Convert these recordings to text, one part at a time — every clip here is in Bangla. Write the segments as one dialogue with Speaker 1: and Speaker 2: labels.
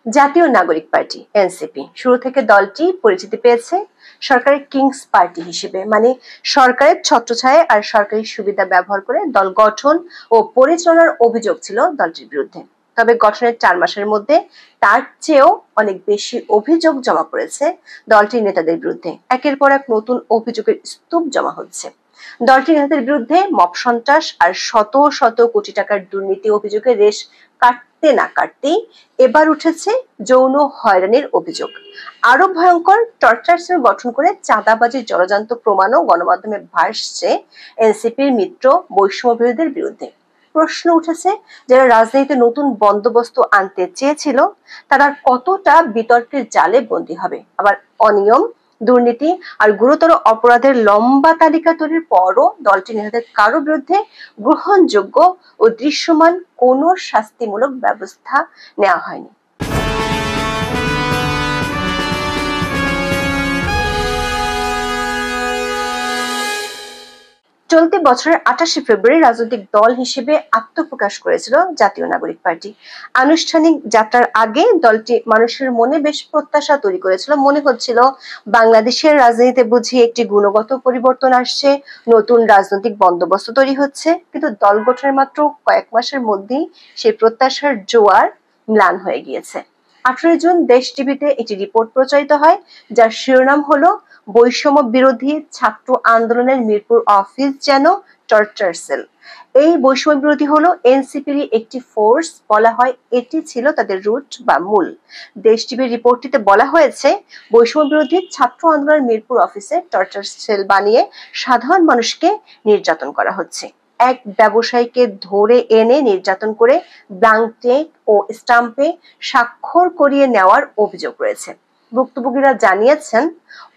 Speaker 1: জাতীয় নাগরিক পার্টি এনসিপি শুরু থেকে দলটি পরিচিতি পেয়েছে সরকারের কিংস পার্টি হিসেবে, মানে সরকারের ছত্রছায়ায় আর সরকারি সুবিধা ব্যবহার করে দল গঠন ও পরিচালনার অভিযোগ ছিল দলটির বিরুদ্ধে। তবে গঠনের 4 মাসের মধ্যে তার চেয়েও অনেক বেশি অভিযোগ জমা পড়েছে দলটির নেতাদের বিরুদ্ধে। একের পর এক নতুন অভিযোগের স্তূপ জমা হচ্ছে। দলটির নেতাদের বিরুদ্ধে মব সন্ত্রাস আর শত শত কোটি টাকার দুর্নীতি অভিযোগের রেশ কাটতে না কাটতেই এবার উঠেছে যৌন হয়রানির অভিযোগ। আরো ভয়ঙ্কর, টর্চার সেল গঠন করে চাঁদাবাজির জলজান্ত প্রমাণও গণমাধ্যমে ভাসছে এনসিপির মিত্র বৈষম্য বিরোধীদের বিরুদ্ধে। প্রশ্ন উঠেছে, যারা রাজনীতিতে নতুন বন্দোবস্ত আনতে চেয়েছিল তারা কতটা বিতর্কের জালে বন্দী হবে। আবার অনিয়ম, দুর্নীতি আর গুরুতর অপরাধের লম্বা তালিকা তৈরির পরও দলটির নেতাদের কারো বিরুদ্ধে গ্রহণযোগ্য ও দৃশ্যমান কোনো শাস্তিমূলক ব্যবস্থা নেওয়া হয়নি। চলতি বছরের 28 ফেব্রুয়ারি রাজনৈতিক দল হিসেবে আত্মপ্রকাশ করেছিল জাতীয় নাগরিক পার্টি। আনুষ্ঠানিক যাত্রার আগে দলটি মানুষের মনে বেশ প্রত্যাশা তৈরি করেছিল। মনে হচ্ছিল বাংলাদেশের রাজনীতিতে বুঝি একটি গুণগত পরিবর্তন আসছে, নতুন রাজনৈতিক বন্দোবস্ত তৈরি হচ্ছে। কিন্তু দল গঠনের মাত্র কয়েক মাসের মধ্যেই সেই প্রত্যাশার জোয়ার ম্লান হয়ে গিয়েছে। 18 জুন দেশ টিভিতে একটি রিপোর্ট প্রচারিত হয়, যার শিরোনাম হলো বৈষম্য বিরোধী ছাত্র আন্দোলনের মিরপুর অফিস যেন টর্চার সেল। এই বৈষম্য বিরোধী হলো এনসিপির একটি ফোর্স, বলা হয় এটি ছিল তাদের রুট বা মূল। দেশ টিভির রিপোর্টটিতে বলা হয়েছে, বৈষম্য বিরোধী ছাত্র আন্দোলনের মিরপুর অফিসে টর্চার সেল বানিয়ে সাধারণ মানুষকে নির্যাতন করা হচ্ছে। এক ব্যবসায়ীকে ধরে এনে নির্যাতন করে ব্ল্যাঙ্ক চেক ও স্টাম্পে স্বাক্ষর করিয়ে নেওয়ার অভিযোগ রয়েছে। ভুক্তভোগীরা জানিয়েছেন,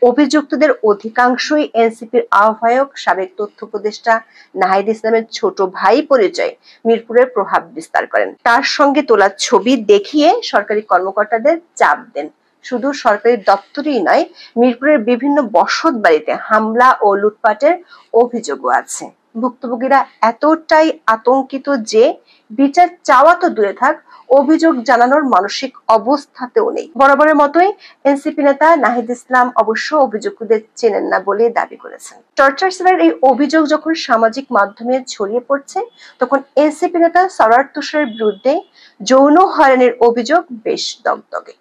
Speaker 1: অভিযুক্তদের অধিকাংশই এনসিপির আহ্বায়ক, সাবেক তথ্য উপদেষ্টা নাহিদ ইসলামের ছোট ভাই পরিচয়ে মিরপুরের প্রভাব বিস্তার করেন। তার সঙ্গে তোলা ছবি দেখিয়ে সরকারি কর্মকর্তাদের চাপ দেন। শুধু সরকারি দপ্তরেই নয়, মিরপুরের বিভিন্ন বসত বাড়িতে হামলা ও লুটপাটের অভিযোগও আছে। ভুক্তভোগীরা এতটাই আতঙ্কিত যে বিচার চাওয়া তো দূরে থাক, অভিযোগ জানানোর মানসিক অবস্থাতেও নেই। বরাবরের মতোই এনসিপি নেতা নাহিদ ইসলাম অবশ্য অভিযুক্তদের চেনেন না বলে দাবি করেছেন। টর্চার সেলের এই অভিযোগ যখন সামাজিক মাধ্যমে ছড়িয়ে পড়ছে, তখন এনসিপি নেতা সরার তুষারের বিরুদ্ধে যৌন হয়রানির অভিযোগ বেশ দগদগে।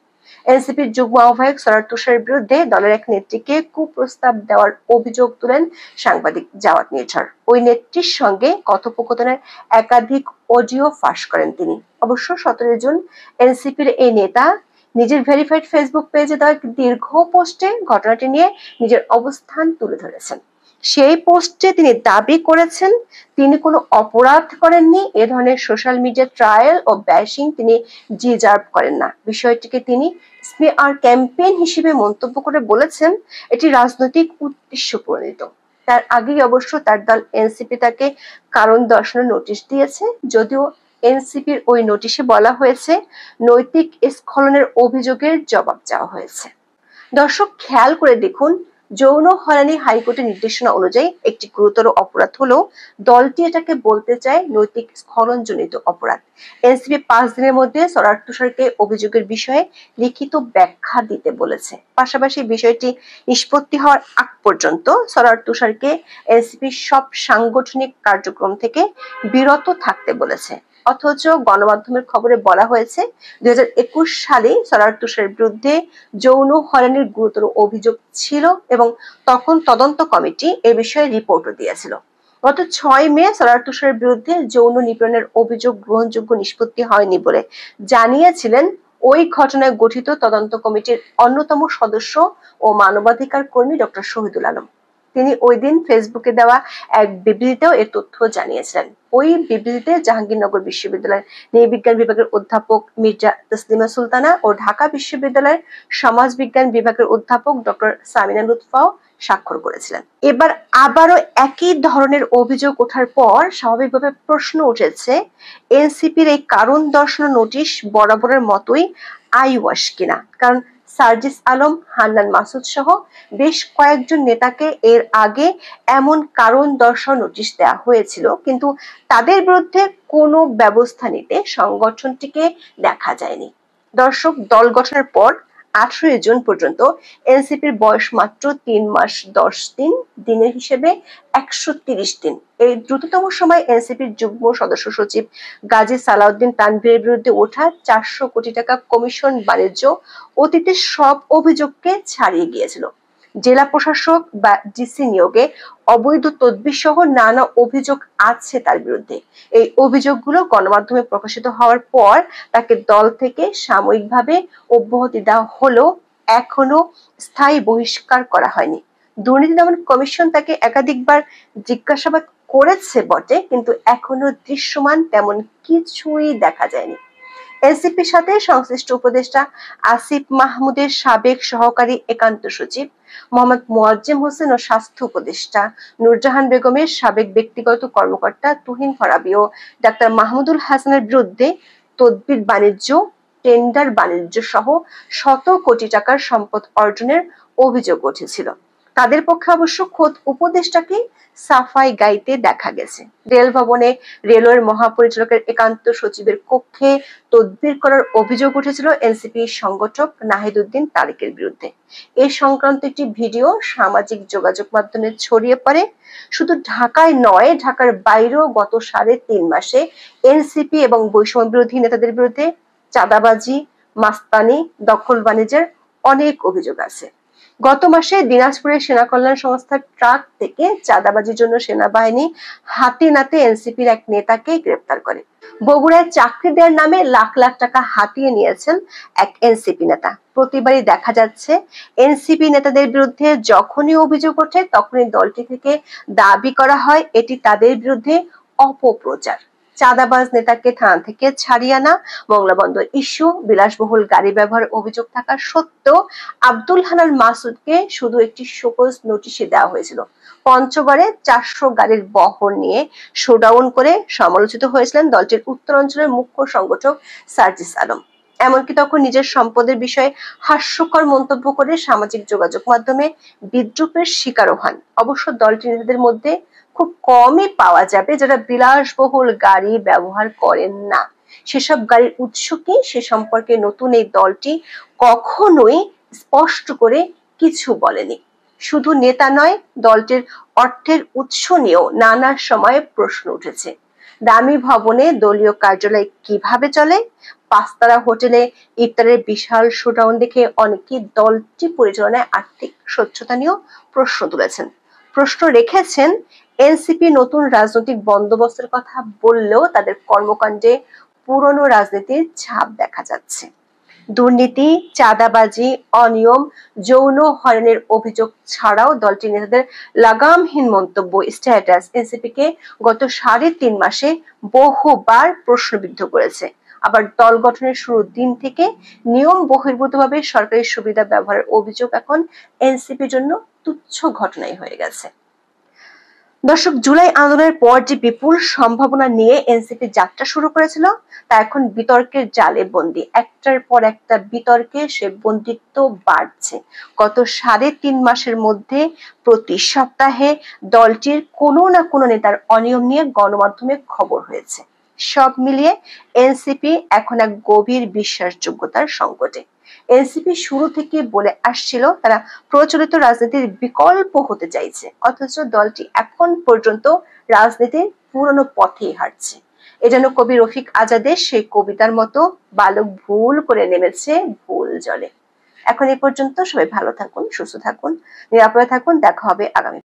Speaker 1: এনসিপির যুগ্ম আহ্বায়ক সরার তুষারের বিরুদ্ধে দলের এক নেত্রীকে কুপ্রস্তাব দেওয়ার অভিযোগ তুলেন সাংবাদিক জাওয়াত নির্ঝর। ওই নেত্রীর সঙ্গে কথোপকথনের একাধিক অডিও ফাঁস করেন তিনি। অবশ্য 17 জুন এনসিপির এই নেতা নিজের ভেরিফাইড ফেসবুক পেজে দেওয়া দীর্ঘ পোস্টে ঘটনাটি নিয়ে নিজের অবস্থান তুলে ধরেছেন। সেই পোস্টে তিনি দাবি করেছেন, তিনি কোনো অপরাধ করেননি। এ ধরনের সোশ্যাল মিডিয়া ট্রায়াল ও ব্যাশিং তিনি ডিজার্ভ করেন না। বিষয়টিকে তিনি স্মিয়ার ক্যাম্পেইন হিসেবে মন্তব্য করে বলেছেন, এটি রাজনৈতিক উদ্দেশ্য প্রণীত। তার আগেই অবশ্য তার দল এনসিপি তাকে কারণ দর্শানোর নোটিশ দিয়েছে, যদিও এনসিপির ওই নোটিশে বলা হয়েছে নৈতিক স্খলনের অভিযোগের জবাব চাওয়া হয়েছে। দর্শক, খেয়াল করে দেখুন, যৌন হয়রানি হাইকোর্টের নির্দেশনা অনুযায়ী একটি গুরুতর অপরাধ হলেও দলটি এটাকে বলতে চায় নৈতিক স্খলনজনিত অপরাধ। এনসিপি 5 দিনের মধ্যে সরার তুষারকে অভিযোগের বিষয়ে লিখিত ব্যাখ্যা দিতে বলেছে। পাশাপাশি বিষয়টি নিষ্পত্তি হওয়ার আগ পর্যন্ত সরার তুষারকে এনসিপি সব সাংগঠনিক কার্যক্রম থেকে বিরত থাকতে বলেছে। অথচ গণমাধ্যমের খবরে বলা হয়েছে, 2021 সালে সরার তুষারের বিরুদ্ধে যৌন হয়রানির গুরুতর অভিযোগ ছিল এবং তখন তদন্ত কমিটি এ বিষয়ে রিপোর্টও দিয়েছিল। গত 6 মে সরার তুষারের বিরুদ্ধে যৌন নিপীড়নের অভিযোগ গ্রহণযোগ্য নিষ্পত্তি হয়নি বলে জানিয়েছিলেন ওই ঘটনায় গঠিত তদন্ত কমিটির অন্যতম সদস্য ও মানবাধিকার কর্মী ডক্টর শহীদুল আলম। তিনি ওই দিন ফেসবুকে দেওয়া এক বিবৃতিতেও এর তথ্য জানিয়েছিলেন। ওই বিবৃতিতে জাহাঙ্গীরনগর বিশ্ববিদ্যালয়ের নৃবিজ্ঞান বিভাগের অধ্যাপক মির্জা তসলিমা সুলতানা ও ঢাকা বিশ্ববিদ্যালয়ের সমাজ বিজ্ঞান বিভাগের অধ্যাপক ডক্টর সামিনা লুৎফাও স্বাক্ষর করেছিলেন। এবার আবারও একই ধরনের অভিযোগ ওঠার পর স্বাভাবিকভাবে প্রশ্ন উঠেছে, এনসিপির এই কারণ দর্শানোর নোটিশ বরাবরের মতোই আইওয়াশ কিনা। কারণ সার্জিস আলম, হান্নান মাসুদ সহ বেশ কয়েকজন নেতাকে এর আগে এমন কারণ দর্শানোর নোটিশ দেওয়া হয়েছিল, কিন্তু তাদের বিরুদ্ধে কোনো ব্যবস্থা নিতে সংগঠনটিকে দেখা যায়নি। দর্শক, দল গঠনের পর 18 জুন পর্যন্ত এনসিপির বয়স মাত্র 3 মাস 10 দিন, দিনের হিসেবে 130 দিন। এই দ্রুততম সময় এনসিপির যুগ্ম সদস্য সচিব গাজী সালাউদ্দিন তানভীরের বিরুদ্ধে ওঠা 400 কোটি টাকা কমিশন বাণিজ্য অতীতের সব অভিযোগকে ছাড়িয়ে গিয়েছিল। জেলা প্রশাসক বা ডিসি নিয়োগে অবৈধ তদবির সহ নানা অভিযোগ আছে তার বিরুদ্ধে। এই অভিযোগগুলো গণমাধ্যমে প্রকাশিত হওয়ার পর তাকে দল থেকে সাময়িকভাবে অব্যাহতি দেওয়া হলেও এখনো স্থায়ী বহিষ্কার করা হয়নি। দুর্নীতি দমন কমিশন তাকে একাধিকবার জিজ্ঞাসাবাদ করেছে বটে, কিন্তু এখনো দৃশ্যমান তেমন কিছুই দেখা যায়নি। এনসিপির সাথে সংশ্লিষ্ট উপদেষ্টা আসিফ মাহমুদের সাবেক সহকারী একান্ত সচিব মোহাম্মদ মোয়াজ্জেম হোসেন ও স্বাস্থ্য উপদেষ্টা নূরজাহান বেগমের সাবেক ব্যক্তিগত কর্মকর্তা তুহিন ফরাবী ও ডাক্তার মাহমুদুল হাসানের বিরুদ্ধে তদবির বাণিজ্য, টেন্ডার বাণিজ্য সহ শত কোটি টাকার সম্পদ অর্জনের অভিযোগ উঠেছিল। তাদের পক্ষে অবশ্য খোদ উপদেষ্টাকে সাফাই গাইতে দেখা গেছে। রেল ভবনে রেলওয়ের মহাপরিচালকের একান্ত সচিবের কক্ষে তদবির করার অভিযোগ উঠেছিল এনসিপি সংগঠক নাহিদ উদ্দিন তারেকের বিরুদ্ধে। এই সংক্রান্ত একটি ভিডিও সামাজিক যোগাযোগ মাধ্যমে ছড়িয়ে পড়ে। শুধু ঢাকায় নয়, ঢাকার বাইরেও গত 3.5 মাসে এনসিপি এবং বৈষম্য বিরোধী নেতাদের বিরুদ্ধে চাঁদাবাজি, মাস্তানি, দখল বাণিজ্যের অনেক অভিযোগ আছে। গত মাসে দিনাজপুরের সেনা কল্যাণ সংস্থার ট্রাক থেকে চাঁদাবাজির জন্য সেনাবাহিনী হাতে নাতে এনসিপির এক নেতাকে গ্রেপ্তার করে। বগুড়ায় চাকরি দেওয়ার নামে লাখ লাখ টাকা হাতিয়ে নিয়েছেন এক এনসিপি নেতা। প্রতিবারই দেখা যাচ্ছে এনসিপি নেতাদের বিরুদ্ধে যখনই অভিযোগ ওঠে তখনই দলটি থেকে দাবি করা হয় এটি তাদের বিরুদ্ধে অপপ্রচার। চাঁদাবাজ নেতাকে থানা থেকে ছাড়িয়ে আনা, মংলা বন্দর ইস্যু, বিলাসবহুল গাড়ি ব্যবহার অভিযোগ থাকা সত্ত্বেও আব্দুল হান্নান মাসুদকে শুধু একটি শোকজ নোটিশে দেওয়া হয়েছিল। পঞ্চগড়ে 400 গাড়ির বহর নিয়ে শোডাউন করে সমালোচিত হয়েছিলেন দলটির উত্তরাঞ্চলের মুখ্য সংগঠক সার্জিস আলম। এমনকি তখন নিজের সম্পদের বিষয়ে হাস্যকর মন্তব্য করে সামাজিক যোগাযোগ মাধ্যমে বিদ্রুপের শিকারও হন। অবশ্য দলটির নেতাদের মধ্যে খুব কমই পাওয়া যাবে যারা বিলাসবহুল গাড়ি ব্যবহার করেন না। সেসব গাড়ির উৎস কি সে সম্পর্কে নতুন এই দলটি কখনোই স্পষ্ট করে কিছু বলেনি। শুধু নেতা নয়, দলটির অর্থের উৎস নিয়েও নানা সময়ে প্রশ্ন উঠেছে। দামি ভবনে দলীয় কার্যালয় কিভাবে চলে? 5 তারা হোটেলে ইফতারের বিশাল শোডাউন দেখে অনেকেই দলটি পরিচালনায় আর্থিক স্বচ্ছতা নিয়েও প্রশ্ন তুলেছেন। প্রশ্ন রেখেছেন এনসিপি নতুন রাজনৈতিক বন্দোবস্তের কথা বললেও তাদের কর্মকাণ্ডে পুরনো রাজনীতির ছাপ দেখা যাচ্ছে। দুর্নীতি, চাঁদাবাজি, অনিয়ম, যৌন হয়রানির অভিযোগ ছাড়াও দলটির নেতাদের লাগামহীন মন্তব্য, স্ট্যাটাস এনসিপিকে গত 3.5 মাসে বহুবার প্রশ্নবিদ্ধ করেছে। আবার দল গঠনের শুরুর দিন থেকে নিয়ম বহির্ভূতভাবে সরকারি সুবিধা ব্যবহারের অভিযোগ এখন এনসিপির জন্য তুচ্ছ ঘটনাই হয়ে গেছে। দর্শক, জুলাই আন্দোলনের পর যে বিপুল সম্ভাবনা নিয়ে এনসিপি যাত্রা শুরু করেছিল তা এখন বিতর্কের জালে বন্দী। একটার পর একটা বিতর্কে সে বন্দিত্ব বাড়ছে। গত 3.5 মাসের মধ্যে প্রতি সপ্তাহে দলটির কোনো না কোনো নেতার অনিয়ম নিয়ে গণমাধ্যমে খবর হয়েছে। সব মিলিয়ে এনসিপি এখন এক গভীর বিশ্বাসযোগ্যতার সংকটে। এনসিপি শুরু থেকে বলে আসছিল তারা প্রচলিত রাজনীতির বিকল্প হতে চাইছে, অথচ দলটি এখন পর্যন্ত রাজনীতির পুরনো পথেই হাঁটছে। এ যেন কবি রফিক আজাদের সেই কবিতার মতো, বালক ভুল করে নেমেছে ভুল জলে। এখন এই পর্যন্ত। সবাই ভালো থাকুন, সুস্থ থাকুন, নিরাপদে থাকুন। দেখা হবে আগামী